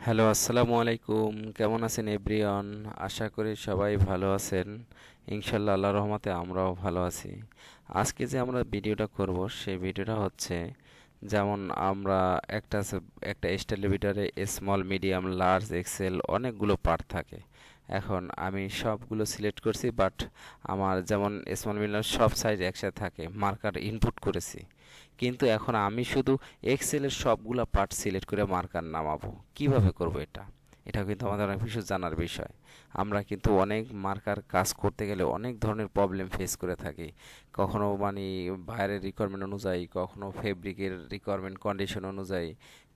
Hello, আসসালামু আলাইকুম। কেমন আছেন এভরিওয়ান? আশা করি সবাই ভালো আছেন। ইনশাল্লাহ আল্লাহর রহমতে আমরাও ভালো আছি। আজকে যে আমরা ভিডিওটা করব সেই ভিডিওটা হচ্ছে যেমন আমরা একটা স্টাইলের ভিতরে স্মল, মিডিয়াম, লার্জ, এক্সেল অনেকগুলো পার্ট থাকে। এখন আমি সবগুলো সিলেক্ট করছি, বাট আমার যেমন স্মল, মিডিয়াম সব সাইজ একসাথে থাকে, মার্কার ইনপুট করেছি। কিন্তু এখন আমি শুধু এক্সেলের সবগুলা পার্ট সিলেক্ট করে মার্কার নামাবো। কিভাবে করব এটা? এটাও কিন্তু আমাদের অনেক কিছু জানার বিষয়। আমরা কিন্তু অনেক মার্কার কাজ করতে গেলে অনেক ধরনের প্রবলেম ফেস করে থাকি। কখনো মানে বাইরের রিকোয়ারমেন্ট অনুযায়ী, কখনো ফেব্রিকের রিকোয়ারমেন্ট কন্ডিশন অনুযায়ী,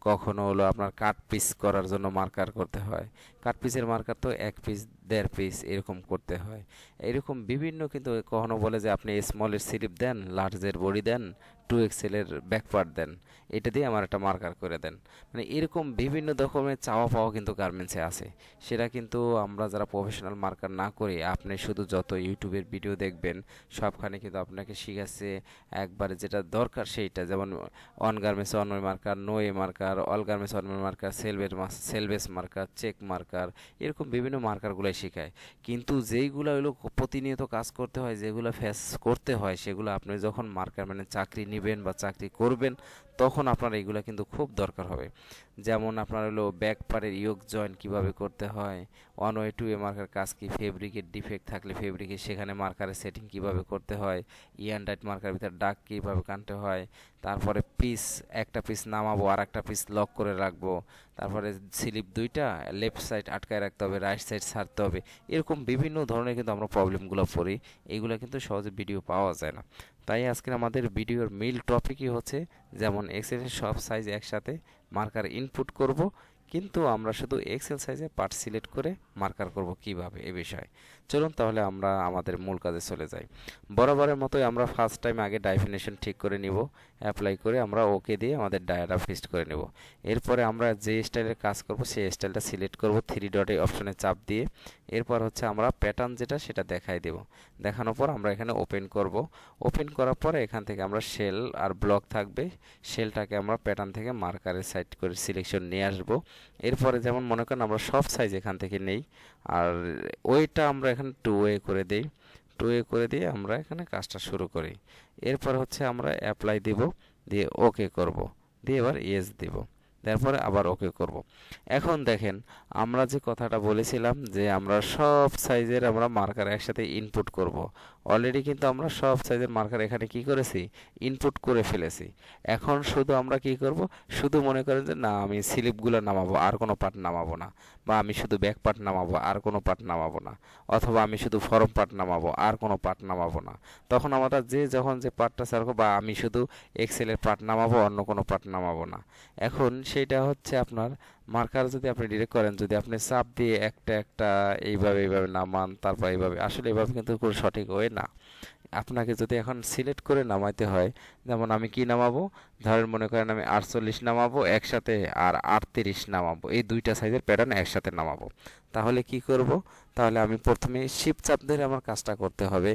কখনো হলো আপনার কাট পিস করার জন্য মার্কার করতে হয়। কাট পিসের মার্কার তো 1 পিস, 1.5 পিস এরকম করতে হয়। এরকম বিভিন্ন, কিন্তু কখনো বলে যে আপনি স্মলের স্লিপ দেন, লার্জের বডি দেন, 2 এক্সেলের ব্যাকপার্ট দেন, এটা দিয়ে আমার একটা মার্কার করে দেন। মানে এরকম বিভিন্ন রকমের চাওয়া পাওয়া কিন্তু গার্মেন্টসে আছে। সেটা কিন্তু আমরা যারা প্রফেশনাল মার্কার না করি, আপনি শুধু যত ইউটিউবের ভিডিও দেখবেন সবখানে কিন্তু আপনাকে শিখাচ্ছে একবারে যেটা দরকার সেইটা। যেমন on garments on marker, no a marker, all garments on marker, সেলবেস মার্কার, চেক মার্কার, এরকম বিভিন্ন মার্কারগুলোই শেখায়। কিন্তু যেইগুলো হলো প্রতিনিয়ত কাজ করতে হয়, যেগুলো ফেস করতে হয়, সেগুলো আপনি যখন মার্কার মানে চাকরি নেবেন বা চাকরি করবেন, তখন আপনার এগুলো কিন্তু খুব দরকার হবে। যেমন আপনার হলো ব্যাক পারের ইয়োক জয়েন্ট কীভাবে করতে হয়, one way to A marker কাজ কি, ফেব্রিকের ডিফেক্ট থাকলে ফেব্রিকের সেখানে মার্কারের সেটিং কীভাবে করতে হয়, ইয়ান টাইট মার্কার ভিতরে দাগ কীভাবে কাটতে হয়, তারপরে পিস, একটা পিস নামাবো আর একটা পিস লক করে রাখবো, তারপরে স্লিপ দুইটা লেফট সাইড আটকায় রাখতে হবে, রাইট সাইড ছাড়তে হবে। এরকম বিভিন্ন ধরনের কিন্তু আমরা প্রবলেমগুলো পড়ি। এইগুলো কিন্তু সহজে ভিডিও পাওয়া যায় না। তাই আজকের আমাদের ভিডিওর মূল টপিকই হচ্ছে যেমন এক্সেলের সব সাইজ একসাথে মার্কার ইনপুট করব, কিন্তু আমরা শুধু এক্সেল সাইজে পার্ট সিলেক্ট করে মার্কার করব কিভাবে, এ বিষয়ে। চলুন তাহলে আমরা আমাদের মূল কাজে চলে যাই। বরাবরের মতোই আমরা ফার্স্ট টাইম আগে ডাইফিনেশন ঠিক করে নিব। অ্যাপ্লাই করে আমরা ওকে দিয়ে আমাদের ডায়াটা ফিক্সড করে নেব। এরপরে আমরা যে স্টাইলের কাজ করব সেই স্টাইলটা সিলেক্ট করব থ্রি ডটে অপশনে চাপ দিয়ে। এরপর হচ্ছে আমরা প্যাটার্ন যেটা সেটা দেখাই দেব। দেখানোর পর আমরা এখানে ওপেন করব। ওপেন করার পরে এখান থেকে আমরা শেল আর ব্লক থাকবে, শেলটাকে আমরা প্যাটার্ন থেকে মার্কারের সাইড করে সিলেকশন নিয়ে আসব। এরপরে যেমন মনে করেন আমরা সব সাইজ এখান থেকে নেই, আর ওইটা আমরা এখানে 2 ওয়ে করে দেই। 2 ওয়ে করে দিয়ে আমরা এখানে কাজটা শুরু করি। এরপর হচ্ছে আমরা অ্যাপ্লাই দিব, দিয়ে ওকে করব, দিয়ে এবার ইয়েস দিব, তারপরে আবার ওকে করব। এখন দেখেন, আমরা যে কথাটা বলেছিলাম যে আমরা সব সাইজের আমরা মার্কার একসাথে ইনপুট করব, অলরেডি কিন্তু আমরা সব সাইজের মার্কার এখানে কি করেছি, ইনপুট করে ফেলেছি। এখন শুধু আমরা কি করব, শুধু মনে করেন যে না আমি স্লিপগুলো নামাবো আর কোনো পার্ট নামাবো না, বা আমি শুধু ব্যাক পার্ট নামাবো আর কোনো পার্ট নামাবো না, অথবা আমি শুধু ফরম পার্ট নামাবো আর কোনো পার্ট নামাবো না। তখন আমরা যখন যে পার্টটা ছাড়বো, বা আমি শুধু এক্সেলের পার্ট নামাবো, অন্য কোনো পার্ট নামাবো না। এখন সেইটা হচ্ছে আপনার মার্কার যদি আপনি ডিরেক্ট করেন, যদি আপনি চাপ দিয়ে একটা একটা এইভাবে এইভাবে নামান, তারপর এইভাবে, আসলে এইভাবে কিন্তু কোনো সঠিক ওয়ে না। আপনাকে যদি এখন সিলেক্ট করে নামাইতে হয়, যেমন আমি কি নামাবো, ধরেন মনে করেন আমি 48 নামাবো একসাথে, আর 38 নামাবো, এই দুইটা সাইজের প্যাটার্ন একসাথে নামাবো। তাহলে কি করব, তাহলে আমি প্রথমে শিফট চাপ ধরে আমার কাজটা করতে হবে।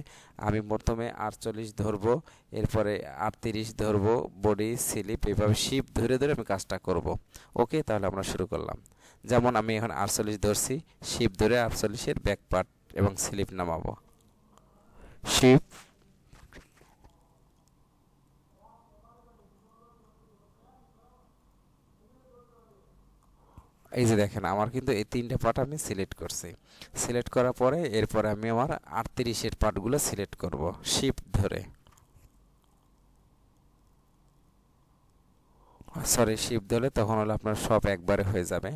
আমি প্রথমে 48 ধরবো, এরপরে 38 ধরবো, বডি স্লিপ, এইভাবে শিফট ধরে ধরে আমি কাজটা করব। ওকে, তাহলে আমরা শুরু করলাম। যেমন আমি এখন 48 ধরছি, শিফট ধরে 48-এর ব্যাক পার্ট এবং স্লিপ নামাবো, শিফট। এই যে দেখেন, আমার কিন্তু এই তিনটে পার্ট আমি সিলেক্ট করছি। সিলেক্ট করার পরে এরপরে আমি আমার 38-এর পার্টগুলো সিলেক্ট করব শিফট ধরে, সরি শিফট ধরে, তখন হলো আপনার সব একবারে হয়ে যাবে।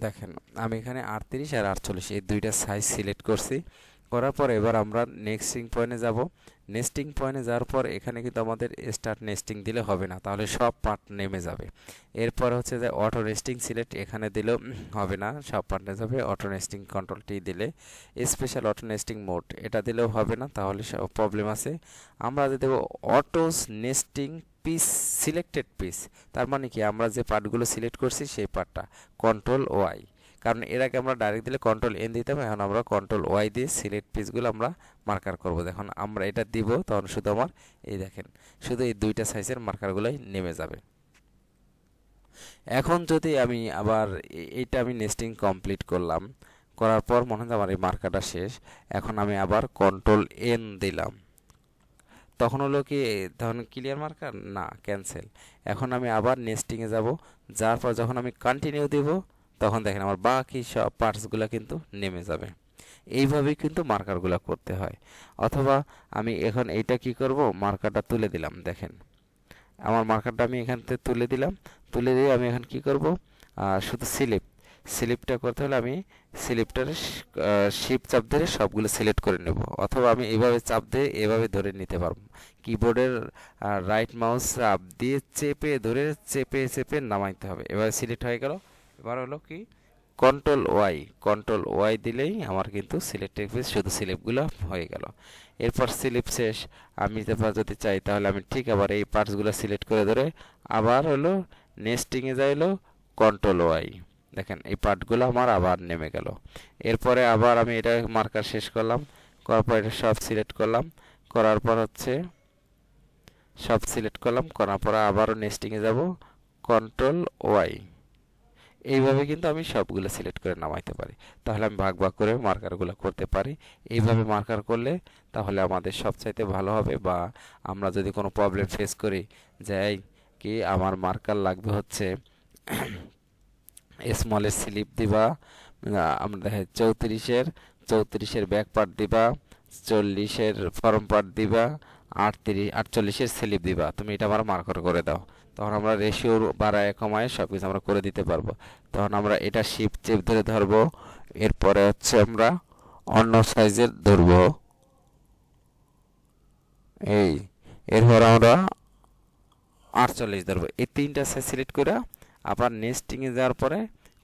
দেখেন, আমি এখানে 38 আর 48 এই দুইটা সাইজ সিলেক্ট করছি। করার পর এবার আমরা নেক্সটিং পয়েন্টে যাব। নেস্টিং পয়েন্টে যাওয়ার পর এখানে কিন্তু আমাদের স্টার্ট নেস্টিং দিলে হবে না, তাহলে সব পার্ট নেমে যাবে। এরপর হচ্ছে যে অটো নেস্টিং সিলেক্ট, এখানে দিলেও হবে না, সব পার্ট নেমে যাবে। অটো নেস্টিং কন্ট্রোলটি দিলে, স্পেশাল অটো নেস্টিং মোড এটা দিলেও হবে না, তাহলে সব প্রবলেম আছে। আমরা যদি দেবো auto nesting piece selected piece, তার মানে কি আমরা যে পার্টগুলো সিলেক্ট করছি সেই পার্টটা কন্ট্রোল ওয়াই, কারণ এর আগে আমরা ডাইরেক্ট দিলে কন্ট্রোল এন দিতাম, এখন আমরা কন্ট্রোল ওয়াই দিয়ে সিলেক্ট পিসগুলো আমরা মার্কার করব। দেখুন আমরা এটা দিব, তখন শুধু আমার এই দেখেন শুধু এই দুইটা সাইজের মার্কারগুলোই নেমে যাবে। এখন যদি আমি আবার এইটা আমি নেস্টিং কমপ্লিট করলাম, করার পর মনে হয় আমার এই মার্কারটা শেষ, এখন আমি আবার কন্ট্রোল এন দিলাম, তখন হলো কি তখন ক্লিয়ার মার্কার না, ক্যান্সেল। এখন আমি আবার নেস্টিংয়ে যাব, যাওয়ার পর যখন আমি কন্টিনিউ দিব, তখন দেখেন আমার বাকি সব পার্টসগুলো কিন্তু নেমে যাবে। এইভাবেই কিন্তু মার্কারগুলো করতে হয়। অথবা আমি এখন এইটা কি করব, মার্কারটা তুলে দিলাম, দেখেন আমার মার্কারটা আমি এখান থেকে তুলে দিলাম, তুলে দিয়ে আমি এখন কি করব, শুধু স্লিপটা করতে হলে আমি স্লিপটার শিফট চাপ ধরে সবগুলো সিলেক্ট করে নেব, অথবা আমি এইভাবে চাপ দিয়ে এভাবে ধরে নিতে পারবো। কিবোর্ডের রাইট মাউস চাপ দিয়ে চেপে ধরে চেপে চেপে নামাইতে হবে, এভাবে সিলেক্ট হয়ে গেল। এবার হলো কি কন্ট্রোল ওয়াই দিলেই আমার কিন্তু সিলেক্টেড পেজ শুধু স্লিপগুলো হয়ে গেল। এরপর স্লিপ শেষ, আমি এবার যদি চাই তাহলে আমি ঠিক আবার এই পার্টসগুলো সিলেক্ট করে ধরে আবার হলো নেস্টিংয়ে যাইলো কন্ট্রোল ওয়াই, দেখেন এই পার্টগুলো আমার আবার নেমে গেল। এরপরে আবার আমি এটা মার্কার শেষ করলাম, করার পর এটা সব সিলেক্ট করলাম, করার পর হচ্ছে সব সিলেক্ট করলাম, করার পর আবারও নেস্টিংয়ে যাব কন্ট্রোল ওয়াই। এইভাবে কিন্তু আমি সবগুলো সিলেক্ট করে নামাইতে পারি, তাহলে আমি ভাগ ভাগ করে মার্কারগুলো করতে পারি। এইভাবে মার্কার করলে তাহলে আমাদের সবচাইতে ভালো হবে। বা আমরা যদি কোনো প্রবলেম ফেস করি যে এই কি আমার মার্কার লাগবে হচ্ছে স্মলের স্লিপ দিবা, আমরা দেখে 34-এর ব্যাক পার্ট দিবা, 40-এর ফরম পার্ট দিবা, 48-এর স্লিপ দিবা, তুমি এটা আমার মার্কার করে দাও, তখন আমরা রেশিও বাড়ায় কমায় সব কিছু আমরা করে দিতে পারবো। তখন আমরা এটা শিফট চেপ ধরে ধরবো, এরপরে হচ্ছে আমরা অন্য সাইজের ধরবো, এই এরপর আমরা 48 ধরবো। এই তিনটা সাইজ সিলেক্ট করে আবার নেস্টিংয়ে যাওয়ার পরে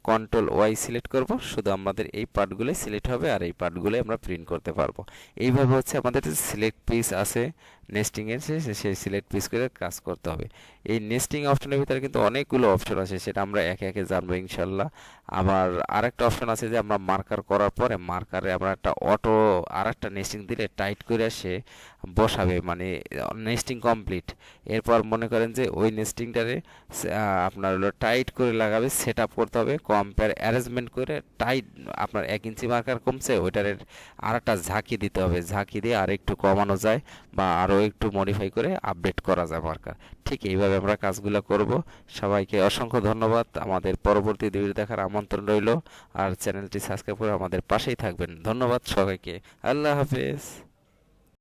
কন্ট্রোল ওয়াই সিলেক্ট করব, শুধু আমাদের এই পার্টগুলোই সিলেক্ট হবে আর এই পার্টগুলোই আমরা প্রিন্ট করতে পারবো। এইভাবে হচ্ছে আমাদের সিলেক্ট পিস আছে নেস্টিংয়ের, সেই সিলেক্ট পিস করে কাজ করতে হবে। এই নেস্টিং অপশনের ভিতরে কিন্তু অনেকগুলো অপশন আছে, সেটা আমরা একে একে জানবো ইনশাল্লাহ। আবার আরেকটা অপশন আছে যে আমরা মার্কার করার পরে মার্কারে আমরা একটা অটো আরেকটা নেস্টিং দিলে টাইট করে সে বসাবে, মানে নেস্টিং কমপ্লিট। এরপর মনে করেন যে ওই নেস্টিংটারে আপনার হলো টাইট করে লাগাবে, সেট আপ করতে হবে, কম্পেয়ার অ্যারেঞ্জমেন্ট করে টাইট, আপনার 1 ইঞ্চি মার্কার কমছে ওইটার আর একটা ঝাঁকি দিতে হবে, ঝাঁকি দিয়ে আর একটু কমানো যায় বা আরও একটু মডিফাই করে আপডেট করা যায় মার্কার। ঠিক এইভাবে আমরা কাজগুলো করব। সবাইকে অসংখ্য ধন্যবাদ, আমাদের পরবর্তী ভিডিও দেখার আমন্ত্রণ রইল, আর চ্যানেলটি সাবস্ক্রাইব করে আমাদের পাশেই থাকবেন। ধন্যবাদ সবাইকে, আল্লাহ হাফেজ।